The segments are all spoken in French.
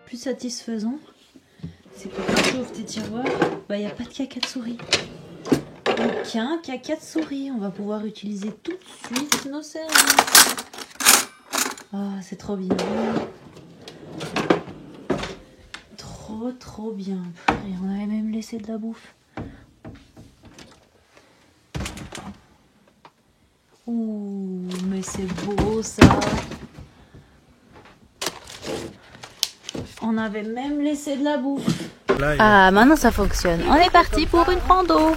plus satisfaisant, c'est que quand tu ouvres tes tiroirs, bah il n'y a pas de caca de souris. Aucun caca de souris. On va pouvoir utiliser tout de suite nos serviettes. Ah, c'est trop bien. Trop bien. Et on avait même laissé de la bouffe. Ouh, mais c'est beau ça. On avait même laissé de la bouffe. Ah, maintenant ça fonctionne. On est parti pour une rando.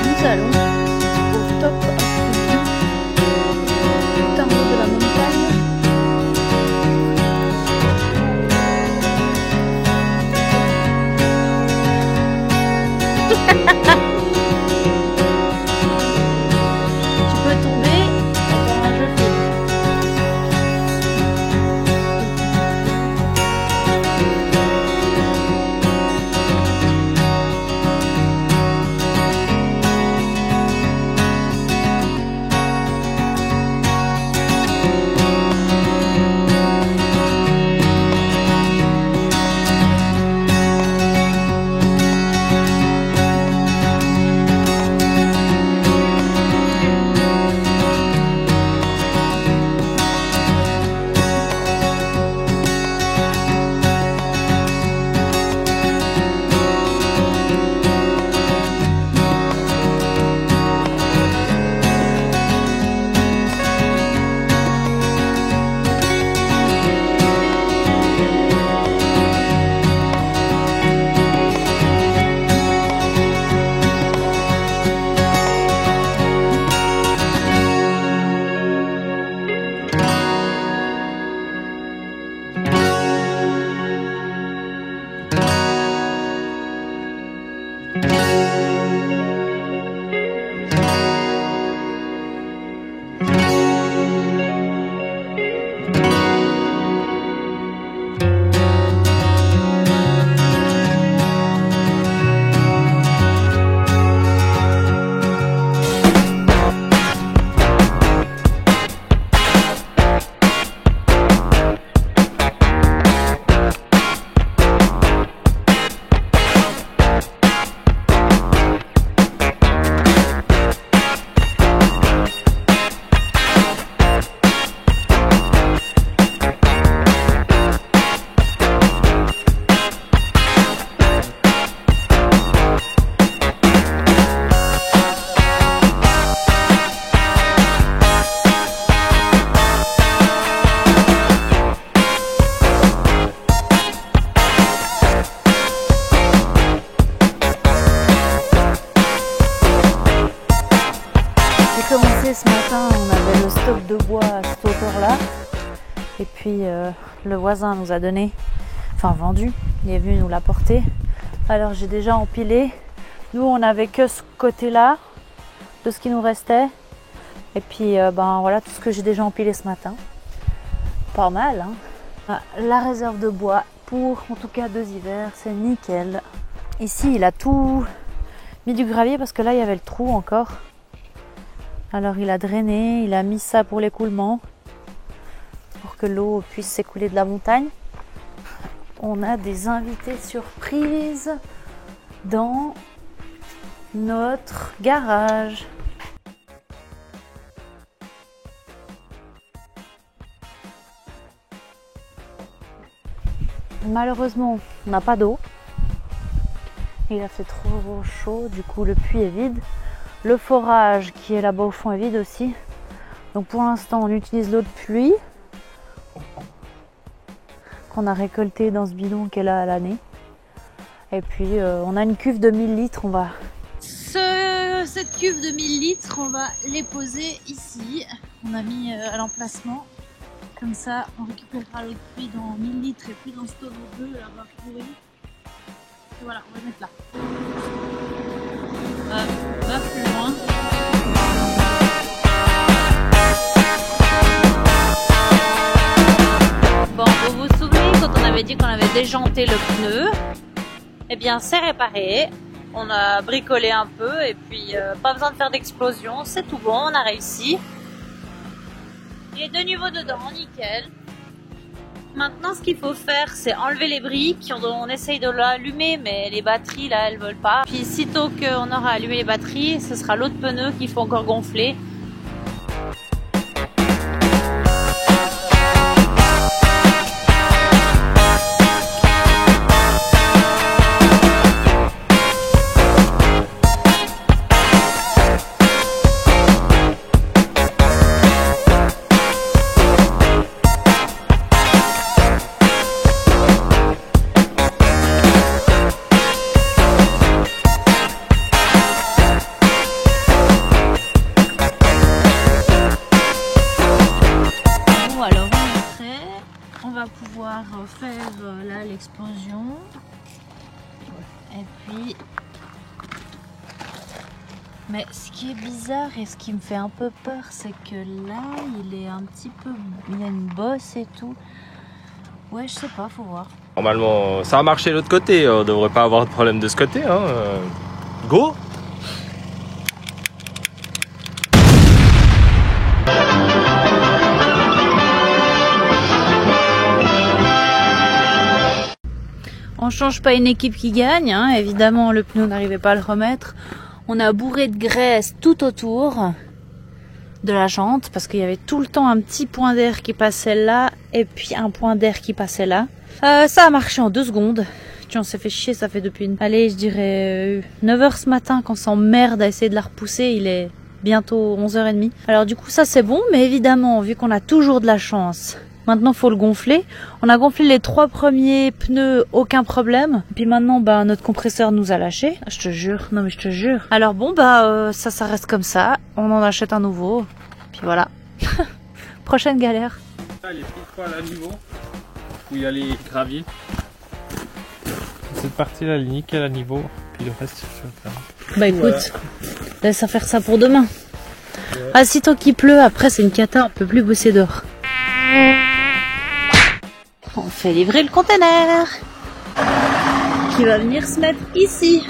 Nous allons au top absolu, tout en haut de la montagne. Ce matin, on avait le stock de bois à cette hauteur-là. Et puis le voisin nous a donné, enfin vendu, il est venu nous l'apporter. Alors j'ai déjà empilé. Nous, on n'avait que ce côté-là de ce qui nous restait. Et puis ben voilà tout ce que j'ai déjà empilé ce matin. Pas mal, hein. La réserve de bois pour en tout cas 2 hivers, c'est nickel. Ici, il a tout mis du gravier parce que là, il y avait le trou encore. Alors il a drainé, il a mis ça pour l'écoulement, pour que l'eau puisse s'écouler de la montagne. On a des invités surprises dans notre garage. Malheureusement, on n'a pas d'eau. Il a fait trop chaud, du coup le puits est vide. Le forage qui est là-bas au fond est vide aussi. Donc pour l'instant, on utilise l'eau de pluie qu'on a récoltée dans ce bidon qui est là à l'année. Et puis on a une cuve de 1000 litres. On va cette cuve de 1000 litres, on va les poser ici. On a mis à l'emplacement. Comme ça, on récupérera l'eau de pluie dans 1000 litres et puis dans ce tonneau bleu là-bas pourri. Et voilà, on va mettre là. Va plus loin. Bon, vous vous souvenez quand on avait dit qu'on avait déjanté le pneu? Eh bien, c'est réparé. On a bricolé un peu et puis pas besoin de faire d'explosion, c'est tout bon, on a réussi. Il est de nouveau dedans, nickel. Maintenant, ce qu'il faut faire, c'est enlever les briques. On essaye de l'allumer, mais les batteries, là, elles veulent pas. Puis, sitôt qu'on aura allumé les batteries, ce sera l'autre pneu qu'il faut encore gonfler. Pouvoir faire là l'explosion et puis mais ce qui est bizarre et ce qui me fait un peu peur, c'est que là il est un petit peu, il y a une bosse et tout. Ouais, je sais pas, faut voir. Normalement ça a marché de l'autre côté, on devrait pas avoir de problème de ce côté, hein. Go. On change pas une équipe qui gagne, hein. Évidemment le pneu n'arrivait pas à le remettre. On a bourré de graisse tout autour de la jante parce qu'il y avait tout le temps un petit point d'air qui passait là et puis un point d'air qui passait là. Ça a marché en 2 secondes. On s'est fait chier, ça fait depuis allez, je dirais 9h ce matin qu'on s'emmerde à essayer de la repousser. Il est bientôt 11h30. Alors du coup ça c'est bon, mais évidemment vu qu'on a toujours de la chance, maintenant faut le gonfler. On a gonflé les 3 premiers pneus, aucun problème. Puis maintenant bah notre compresseur nous a lâché. Je te jure, non mais je te jure. Alors bon bah ça reste comme ça. On en achète un nouveau. Puis voilà. Prochaine galère. Les petites poils à niveau où il y a les graviers. Cette partie là elle est nickel à niveau. Puis le reste je vais faire. Bah écoute, laisse à faire ça pour demain. Ouais. Ah si tant qu'il pleut, après c'est une cata, on peut plus bosser dehors. On fait livrer le conteneur qui va venir se mettre ici.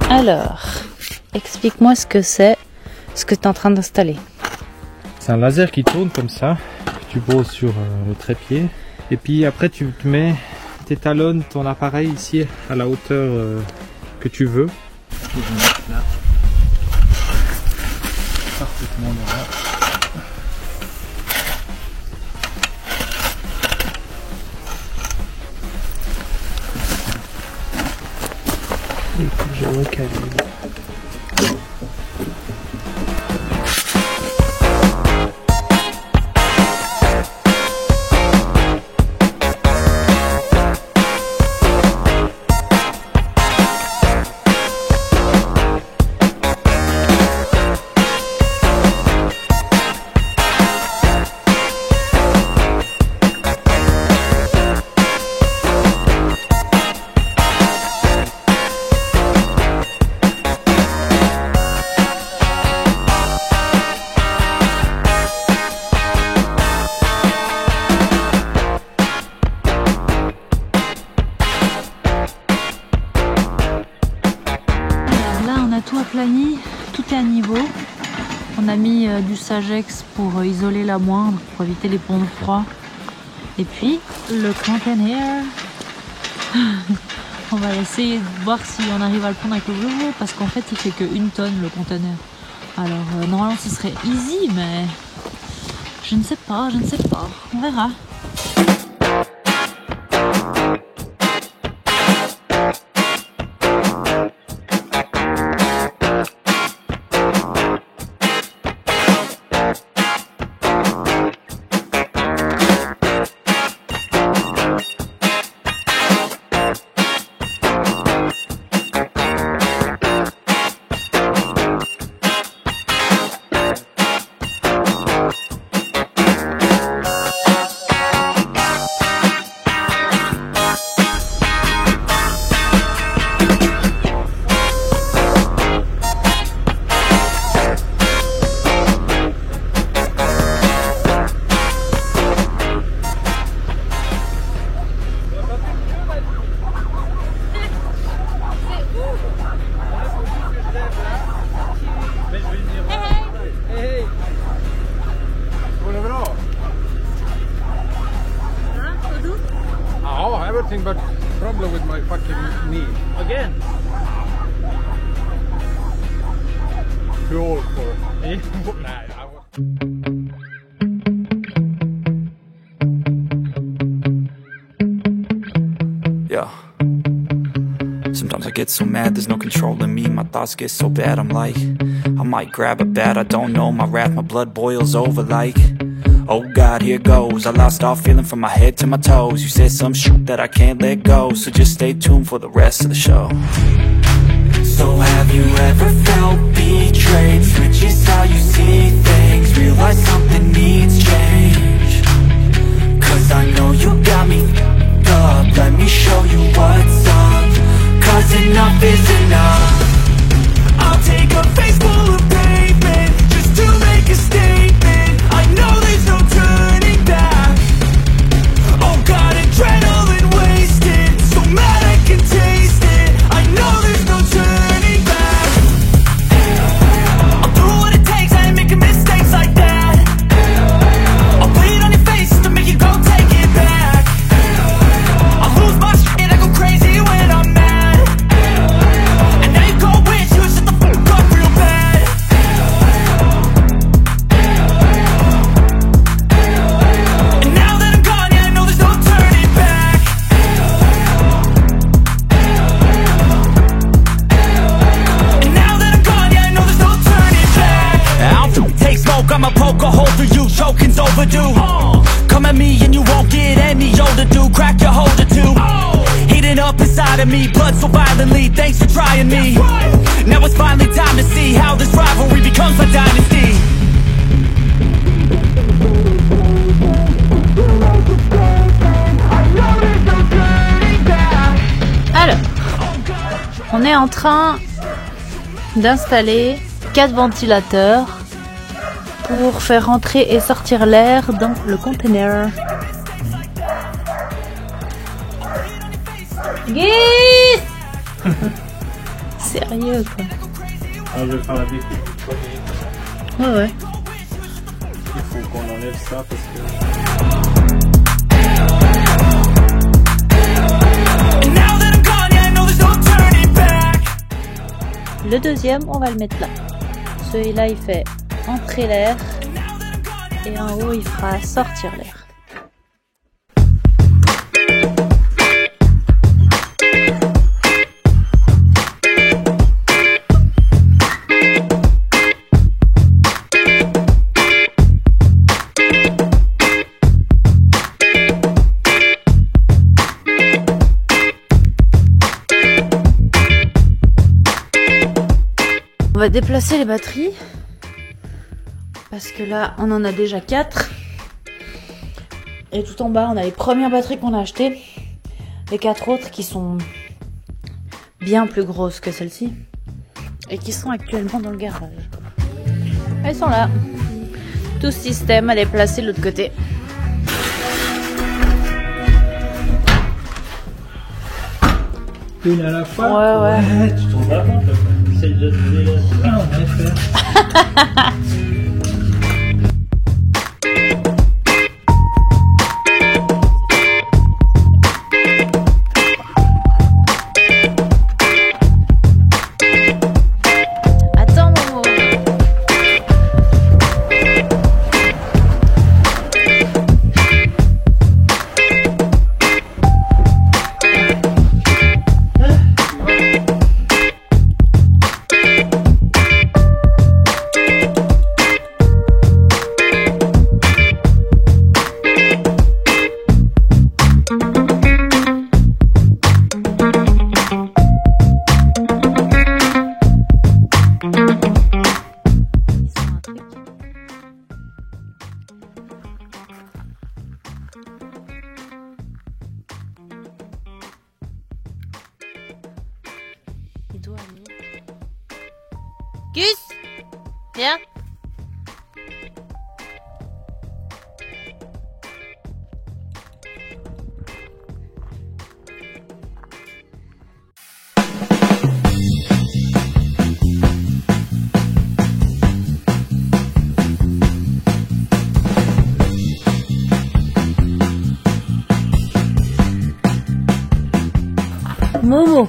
Alors, explique-moi ce que c'est, ce que tu es en train d'installer. C'est un laser qui tourne comme ça, que tu poses sur le trépied. Et puis après tu t'étalonnes ton appareil ici à la hauteur que tu veux. Je vais mettre là. Parfaitement droit. Et puis je recalibre. Tout aplani, tout est à niveau. On a mis du Sagex pour isoler la moindre, pour éviter les ponts de froid. Et puis le container, on va essayer de voir si on arrive à le prendre avec le Volvo, parce qu'en fait il fait que 1 tonne le container. Alors normalement ce serait easy, mais je ne sais pas, on verra. Me. Again. Too old for me. Yeah. Sometimes I get so mad, there's no controlling me. My thoughts get so bad, I'm like, I might grab a bat, I don't know. My wrath, my blood boils over like, oh God, here goes. I lost all feeling from my head to my toes. You said some shit that I can't let go, so just stay tuned for the rest of the show. So have you ever felt betrayed? Switches how you see things, realize something needs change. Cause I know you got me f***ed up, let me show you what's up. Cause enough is enough. I'll take a face full of pavement just to make a statement. I know there's no turning back. Oh God, adrenaline wasted, so mad I can taste it. I know there's no turning back. I'll do what it takes, I ain't making mistakes like that. I'll bleed on your face to make you go take it back. I'll lose my shit and I go crazy when I'm mad. And now you go wish you would shut the fuck up real bad. And now that I'm gone, yeah, I know there's no turning back. And now that I'm gone, yeah, I know there's no turning back. I don't take smoke, I'ma poke a hole through you, choking's overdue. Come at me and you won't get any older, dude. Crack your holder too. Heating up inside of me, blood so violently. Thanks for trying me. Now it's finally time to see how this rivalry becomes a dynasty. Alors, on est en train d'installer 4 ventilateurs pour faire entrer et sortir l'air dans le conteneur. Guy Sérieux quoi. Ah, je vais faire la découpe. Ouais ouais. Il faut qu'on enlève ça parce que... Le deuxième, on va le mettre là. Celui-là, il fait entrer l'air et en haut, il fera sortir l'air. On va déplacer les batteries parce que là on en a déjà 4 et tout en bas on a les premières batteries qu'on a achetées, les 4 autres qui sont bien plus grosses que celle-ci et qui sont actuellement dans le garage. Elles sont là, tout ce système à les placer de l'autre côté. Une à la fois. Ouais. Tu trouves vraiment c'est de en effet. Attends Momo. Il doit aller. Gus, viens. Momo.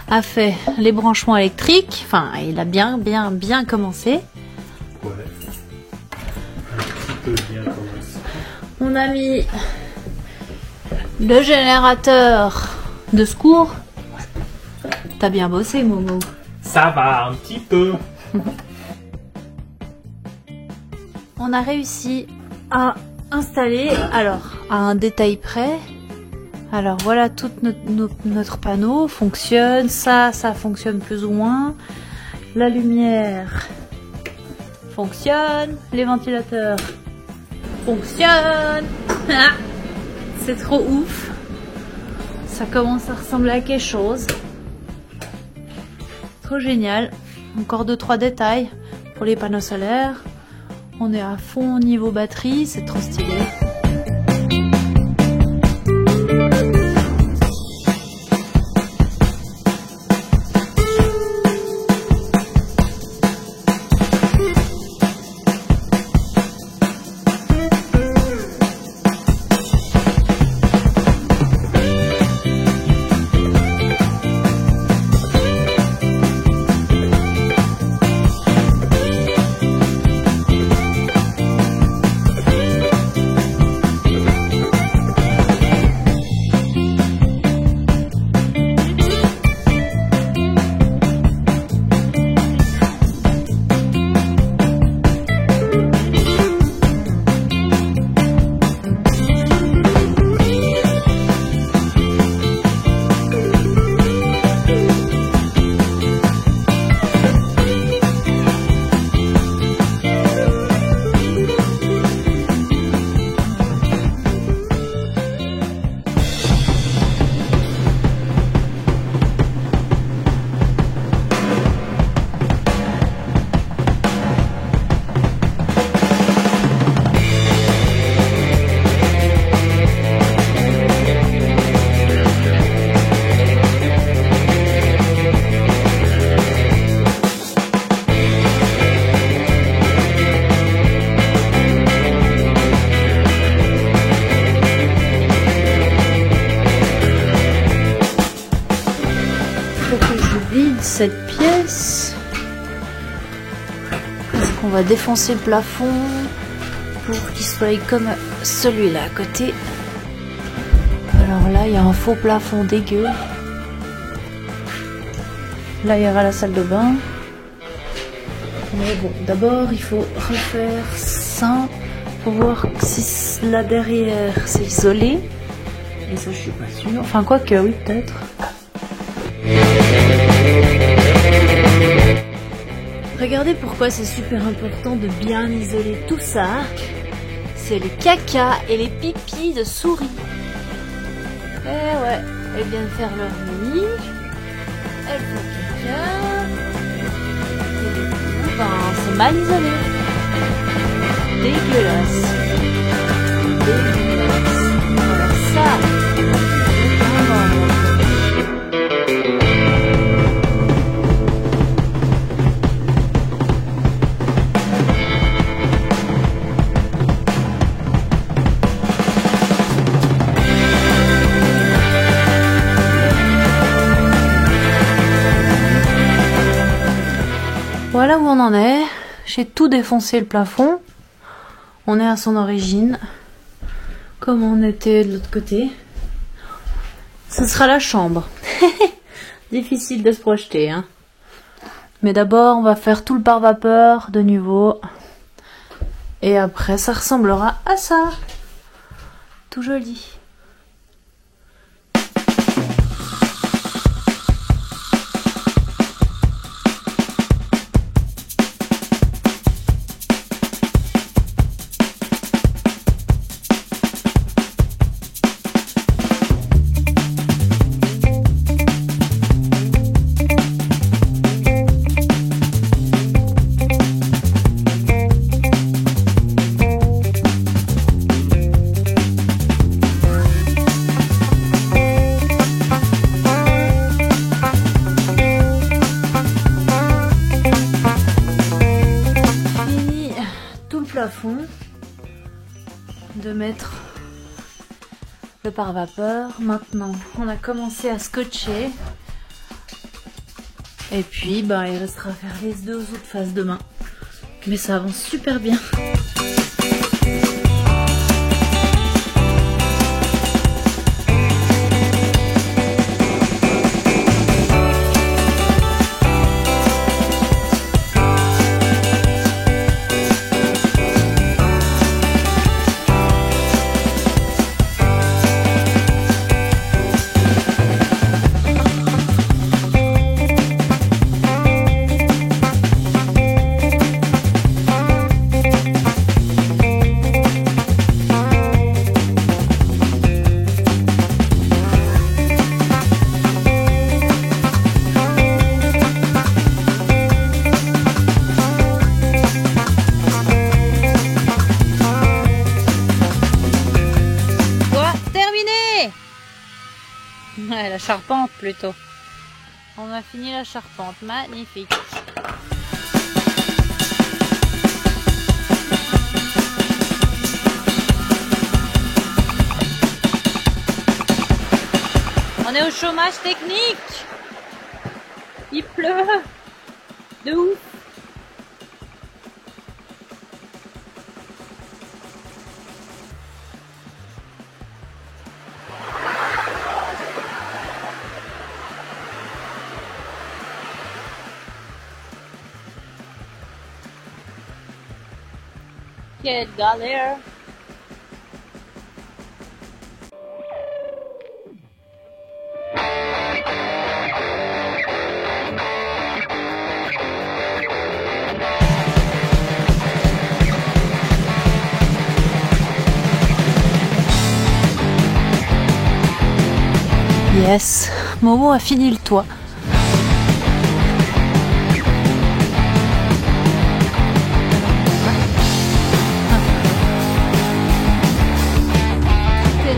a fait les branchements électriques. Enfin, il a bien commencé. Ouais. Un petit peu bien commencé. On a mis le générateur de secours. T'as bien bossé, Momo. Ça va, un petit peu. On a réussi à installer, alors, à un détail près. Alors voilà, tout notre panneau fonctionne. Ça fonctionne plus ou moins. La lumière fonctionne. Les ventilateurs fonctionnent. C'est trop ouf. Ça commence à ressembler à quelque chose. Trop génial. Encore 2-3 détails pour les panneaux solaires. On est à fond au niveau batterie, c'est trop stylé. Cette pièce, est-ce qu'on va défoncer le plafond pour qu'il soit comme celui-là à côté? Alors là il y a un faux plafond dégueu. Là il y aura la salle de bain, mais bon, d'abord il faut refaire ça pour voir si là derrière c'est isolé, et ça je suis pas sûre, enfin quoi que oui peut-être. Regardez pourquoi c'est super important de bien isoler tout ça. C'est les caca et les pipis de souris. Eh ouais, elles viennent faire leur nuit. Elles font caca. Et du coup, ben, c'est mal isolé. Dégueulasse. Dégueulasse. Voilà ça. Voilà où on en est. J'ai tout défoncé le plafond. On est à son origine. Comme on était de l'autre côté. Ce sera la chambre. Difficile de se projeter, hein. Mais d'abord, on va faire tout le pare-vapeur de nouveau. Et après, ça ressemblera à ça. Tout joli. De mettre le pare-vapeur. Maintenant, on a commencé à scotcher Et puis bah, il restera à faire les 2 autres phases demain. Mais ça avance super bien. Ouais, la charpente plutôt. On a fini la charpente, magnifique. On est au chômage technique. Il pleut. De ouf. Quelle galère! Yes, Momo a fini le toit.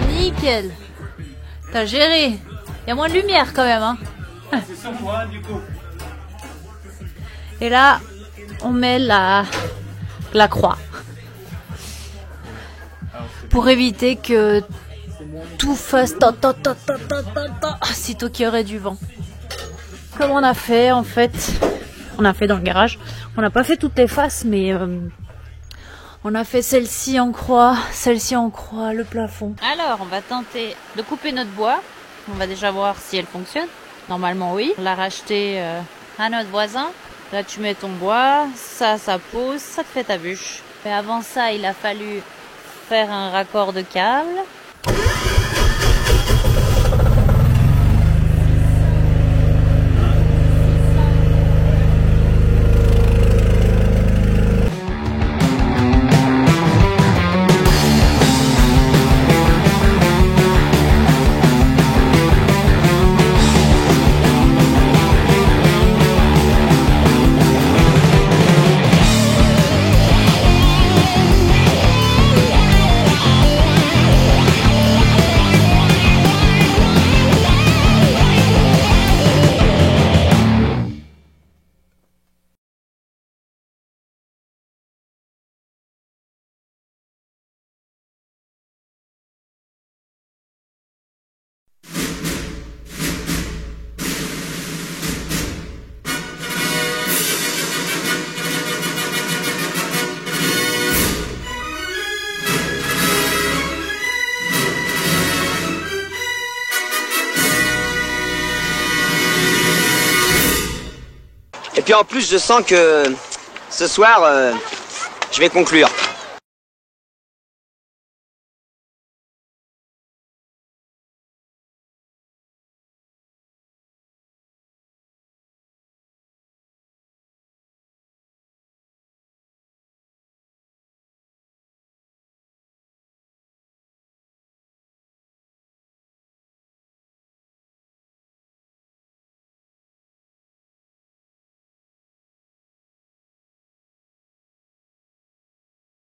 Nickel. T'as géré. Il y a moins de lumière quand même, hein. C'est sur moi du coup. Et là, on met la croix. Pour éviter que tout fasse sitôt qu'il y aurait du vent. Comme on a fait en fait, on a fait dans le garage. On n'a pas fait toutes les faces, mais on a fait celle-ci en croix, le plafond. Alors, on va tenter de couper notre bois. On va déjà voir si elle fonctionne. Normalement, oui. On l'a racheté à notre voisin. Là, tu mets ton bois, ça pose, ça te fait ta bûche. Mais avant ça, il a fallu faire un raccord de câble. Et puis en plus, je sens que ce soir, je vais conclure.